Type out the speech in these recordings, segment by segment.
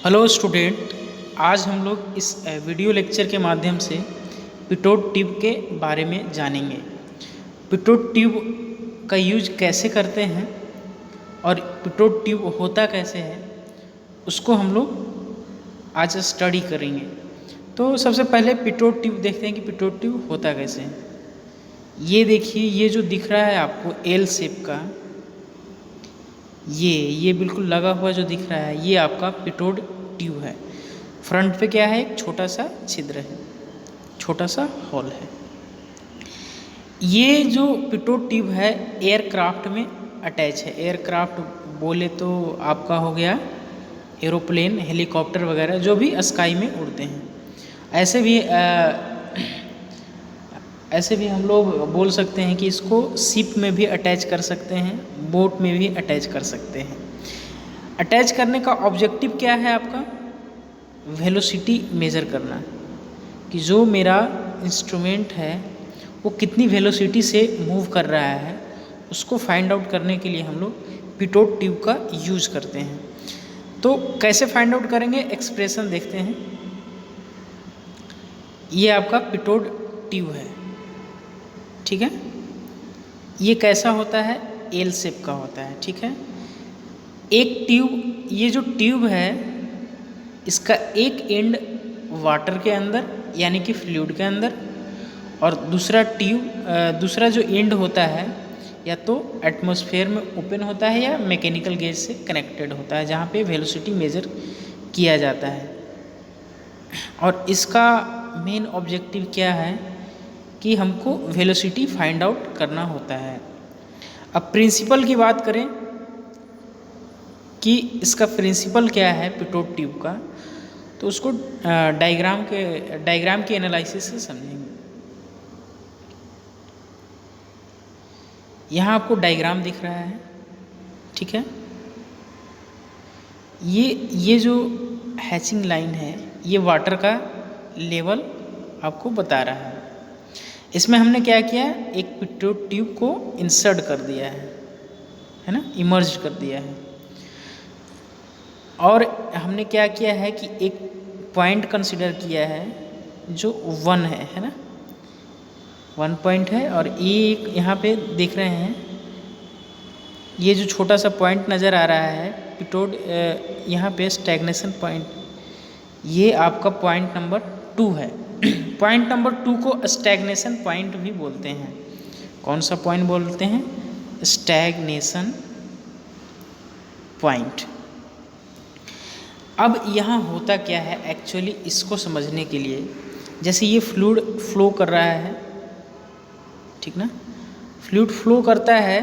Hello student, आज हम लोग इस वीडियो लेक्चर के माध्यम से पिटोट ट्यूब के बारे में जानेंगे। पिटोट ट्यूब का यूज कैसे करते हैं और पिटोट ट्यूब होता कैसे है, उसको हम लोग आज स्टडी करेंगे। तो सबसे पहले पिटोट ट्यूब देखते हैं कि पिटोट ट्यूब होता कैसे है। ये देखिए, ये जो दिख रहा है आपको एल शेप का, ये बिल्कुल लगा हुआ जो दिख रहा है, ये आपका पिटोट ट्यूब है। फ्रंट पे क्या है, एक छोटा सा छिद्र है, छोटा सा हॉल है। ये जो पिटोट ट्यूब है एयरक्राफ्ट में अटैच है। एयरक्राफ्ट बोले तो आपका हो गया एरोप्लेन, हेलीकॉप्टर वगैरह जो भी स्काई में उड़ते हैं। ऐसे भी हम लोग बोल सकते हैं कि इसको शिप में भी अटैच कर सकते हैं, बोट में भी अटैच कर सकते हैं। अटैच करने का ऑब्जेक्टिव क्या है आपका? वेलोसिटी मेज़र करना, कि जो मेरा इंस्ट्रूमेंट है वो कितनी वेलोसिटी से मूव कर रहा है, उसको फाइंड आउट करने के लिए हम लोग पिटोट ट्यूब का यूज करते हैं। तो कैसे फाइंड आउट करेंगे, एक्सप्रेशन देखते हैं। ये आपका पिटोट ट्यूब है, ठीक है। ये कैसा होता है? एल शेप का होता है, ठीक है। एक ट्यूब, ये जो ट्यूब है इसका एक एंड वाटर के अंदर यानी कि फ्लूइड के अंदर, और दूसरा जो एंड होता है या तो एटमॉस्फेयर में ओपन होता है या मैकेनिकल गेज से कनेक्टेड होता है, जहाँ पे वेलोसिटी मेज़र किया जाता है। और इसका मेन ऑब्जेक्टिव क्या है कि हमको वेलोसिटी फाइंड आउट करना होता है। अब प्रिंसिपल की बात करें कि इसका प्रिंसिपल क्या है पिटोट ट्यूब का, तो उसको डायग्राम के एनालिसिस से समझेंगे। यहाँ आपको डायग्राम दिख रहा है, ठीक है। ये जो हैचिंग लाइन है, ये वाटर का लेवल आपको बता रहा है। इसमें हमने क्या किया, एक पिटोट ट्यूब को इंसर्ट कर दिया है ना, इमर्ज कर दिया है। और हमने क्या किया है कि एक पॉइंट कंसिडर किया है जो 1 है ना, 1 पॉइंट है। और ये यहाँ पे देख रहे हैं, ये जो छोटा सा पॉइंट नज़र आ रहा है पिटोट, यहाँ पे स्टैग्नेशन पॉइंट, ये आपका पॉइंट नंबर 2 है। पॉइंट नंबर 2 को स्टैग्नेशन पॉइंट भी बोलते हैं। कौन सा पॉइंट बोलते हैं? Stagnation point. अब यहाँ होता क्या है एक्चुअली, इसको समझने के लिए, जैसे ये फ्लूइड फ्लो कर रहा है, ठीक ना, फ्लूइड फ्लो करता है,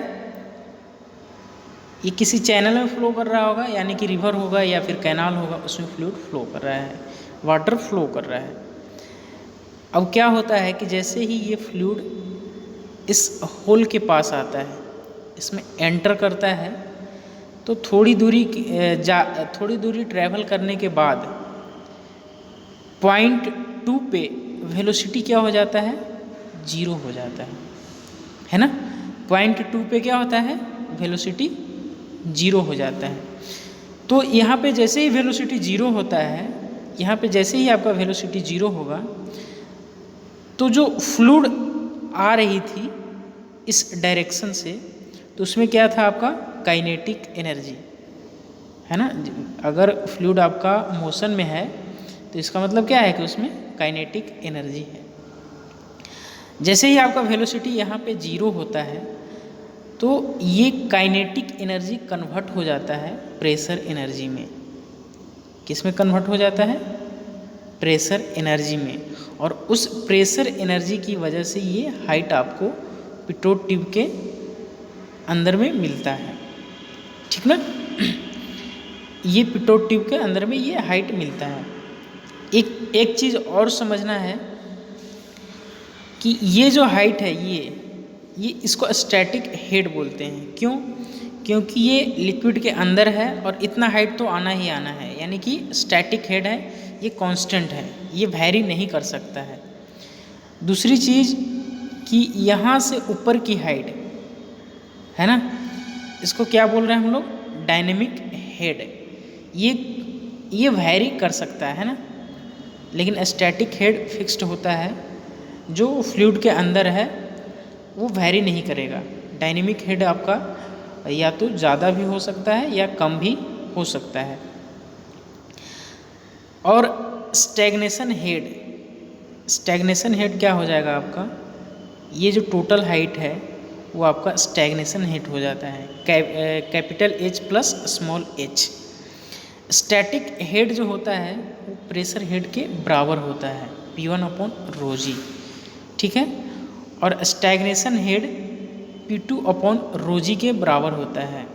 ये किसी चैनल में फ्लो कर रहा होगा, यानी कि रिवर होगा या फिर कैनाल होगा, उसमें फ्लूइड फ्लो कर रहा है, वाटर फ्लो कर रहा है। अब क्या होता है कि जैसे ही ये फ्लूइड इस होल के पास आता है, इसमें एंटर करता है, तो थोड़ी दूरी ट्रैवल करने के बाद पॉइंट 2 पे वेलोसिटी क्या हो जाता है? 0 हो जाता है ना। पॉइंट 2 पे क्या होता है? वेलोसिटी 0 हो जाता है। तो यहाँ पे जैसे ही वेलोसिटी 0 होता है, यहाँ पे जैसे ही आपका वेलोसिटी 0 होगा, तो जो फ्लूइड आ रही थी इस डायरेक्शन से, तो उसमें क्या था आपका? काइनेटिक एनर्जी, है ना। अगर फ्लूइड आपका मोशन में है तो इसका मतलब क्या है कि उसमें काइनेटिक एनर्जी है। जैसे ही आपका वेलोसिटी यहाँ पे 0 होता है, तो ये काइनेटिक एनर्जी कन्वर्ट हो जाता है प्रेशर एनर्जी में। किस में कन्वर्ट हो जाता है? प्रेशर एनर्जी में। और उस प्रेशर एनर्जी की वजह से ये हाइट आपको पिटोट ट्यूब के अंदर में मिलता है, ठीक ना। ये पिटोट ट्यूब के अंदर में ये हाइट मिलता है। एक चीज़ और समझना है कि ये जो हाइट है, ये इसको स्टैटिक हेड बोलते हैं। क्यों? क्योंकि ये लिक्विड के अंदर है और इतना हाइट तो आना ही आना है, यानी कि स्टैटिक हेड है, ये कांस्टेंट है, ये वैरी नहीं कर सकता है। दूसरी चीज़ कि यहाँ से ऊपर की हाइट है ना, इसको क्या बोल रहे हैं हम लोग? Dynamic head. ये ये वैरी कर सकता है ना, लेकिन स्टैटिक हेड फिक्स्ड होता है, जो फ्लूइड के अंदर है वो वैरी नहीं करेगा। डायनेमिक हेड आपका या तो ज़्यादा भी हो सकता है या कम भी हो सकता है। और स्टैग्नेशन हेड क्या हो जाएगा आपका, ये जो टोटल हाइट है वो आपका स्टैग्नेशन हेड हो जाता है, capital H plus small h। Static head जो होता है वो प्रेशर हेड के बराबर होता है, P1/ρg, ठीक है। और स्टैग्नेशन हेड P2/ρg के बराबर होता है।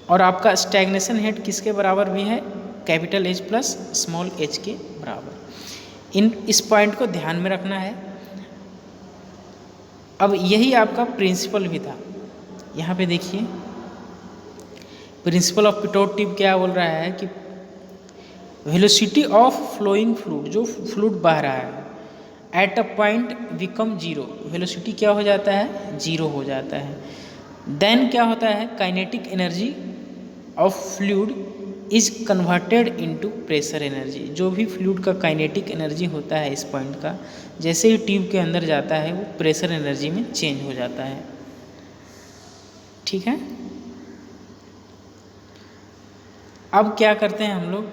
और आपका स्टैग्नेशन हेड किसके बराबर भी है, capital H plus small h के बराबर। इस पॉइंट को ध्यान में रखना है। अब यही आपका प्रिंसिपल भी था। यहाँ पे देखिए प्रिंसिपल ऑफ पिटोट ट्यूब क्या बोल रहा है कि वेलोसिटी ऑफ फ्लोइंग फ्लूइड, जो फ्लूइड बह रहा है, at a point become zero, velocity क्या हो जाता है, जीरो हो जाता है। देन क्या होता है, kinetic energy of fluid is converted into pressure energy. जो भी फ्लूइड का काइनेटिक एनर्जी होता है इस पॉइंट का, जैसे ही ट्यूब के अंदर जाता है वो प्रेशर एनर्जी में चेंज हो जाता है, ठीक है। अब क्या करते हैं हम लोग,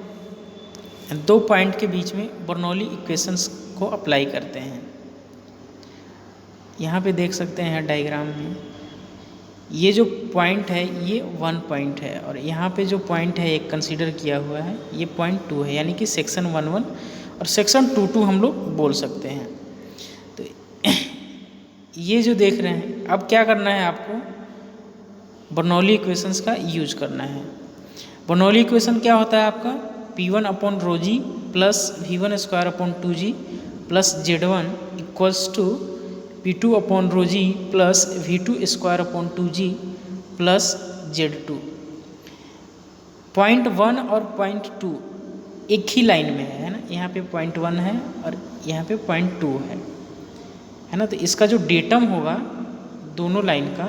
दो पॉइंट के बीच में बर्नौली इक्वेशंस को अप्लाई करते हैं। यहाँ पे देख सकते हैं डायग्राम में, ये जो पॉइंट है ये 1 पॉइंट है, और यहाँ पे जो पॉइंट है एक कंसीडर किया हुआ है ये पॉइंट 2 है, यानी कि सेक्शन 1 और सेक्शन 2 हम लोग बोल सकते हैं। तो ये जो देख रहे हैं, अब क्या करना है आपको, बर्नौली इक्वेशंस का यूज करना है। बर्नौली इक्वेशन क्या होता है आपका, P1/ρg plus V1² plus Z1 equals to P2/ρg plus V2² plus Z2। Point 1 और पॉइंट 2 एक ही लाइन में है ना, यहाँ पे पॉइंट 1 है और यहाँ पे पॉइंट 2 है ना। तो इसका जो डेटम होगा दोनों लाइन का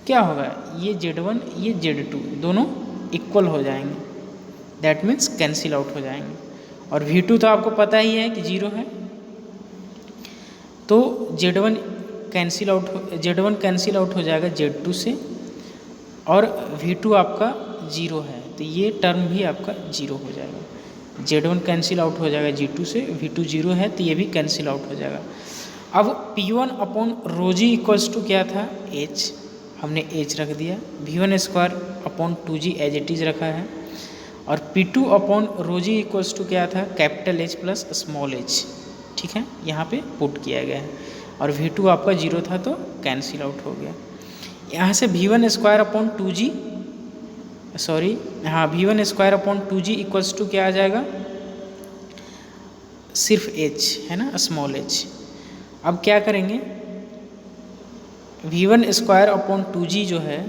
क्या होगा, ये Z1 ये Z2 दोनों इक्वल हो जाएंगे, दैट मीन्स कैंसिल आउट हो जाएंगे। और V2 तो आपको पता ही है कि 0 है, तो Z1 कैंसिल आउट हो जाएगा Z2 से, और V2 आपका 0 है तो ये टर्म भी आपका 0 हो जाएगा। Z1 कैंसिल आउट हो जाएगा G2 से, V2 0 है तो ये भी कैंसिल आउट हो जाएगा। अब P1/ρg इक्वल्स टू क्या था, h, हमने h रख दिया, V1²/2g एज इट इज रखा है, और P2/ρg इक्वल्स टू क्या था, capital H plus small h, ठीक है, यहाँ पे पुट किया गया है। और V2 आपका 0 था तो कैंसिल आउट हो गया। यहाँ से V1²/2g V1² इक्वल्स टू क्या आ जाएगा, सिर्फ h है ना, स्मॉल h। अब क्या करेंगे, V1²/2g जो है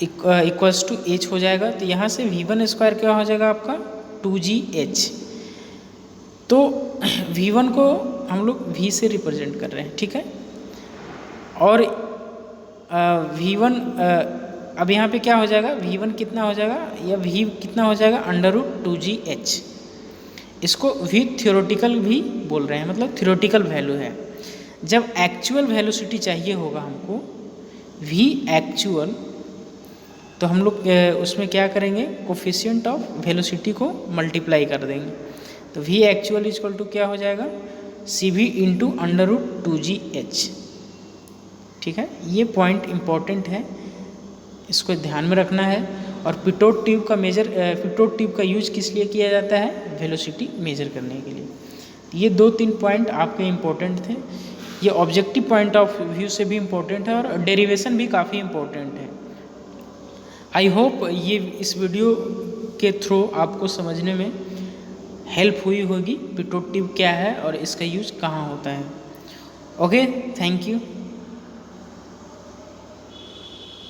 इक्वल्स टू h हो जाएगा, तो यहाँ से V1² क्या हो जाएगा आपका 2gh। तो V1 को हम लोग V से रिप्रेजेंट कर रहे हैं, ठीक है। और V1 अब यहाँ पे क्या हो जाएगा, V1 कितना हो जाएगा, या V कितना हो जाएगा, √2gh। इसको V थ्योरेटिकल भी बोल रहे हैं, मतलब थ्योरेटिकल वैल्यू है। जब एक्चुअल वेलोसिटी चाहिए होगा हमको V एक्चुअल, तो हम लोग उसमें क्या करेंगे, कोफिशिएंट ऑफ वेलोसिटी को मल्टीप्लाई कर देंगे। तो V एक्चुअल इक्वल टू क्या हो जाएगा, CV × √2gh, ठीक है। ये पॉइंट इम्पोर्टेंट है, इसको ध्यान में रखना है। और पिटोट ट्यूब का यूज किस लिए किया जाता है, वेलोसिटी मेजर करने के लिए। ये 2-3 पॉइंट आपके इम्पोर्टेंट थे। ये ऑब्जेक्टिव पॉइंट ऑफ व्यू से भी इम्पोर्टेंट है और डेरिवेशन भी काफ़ी इम्पोर्टेंट है। आई होप ये इस वीडियो के थ्रू आपको समझने में हेल्प हुई होगी, पिटोट ट्यूब क्या है और इसका यूज कहाँ होता है। Okay, thank you.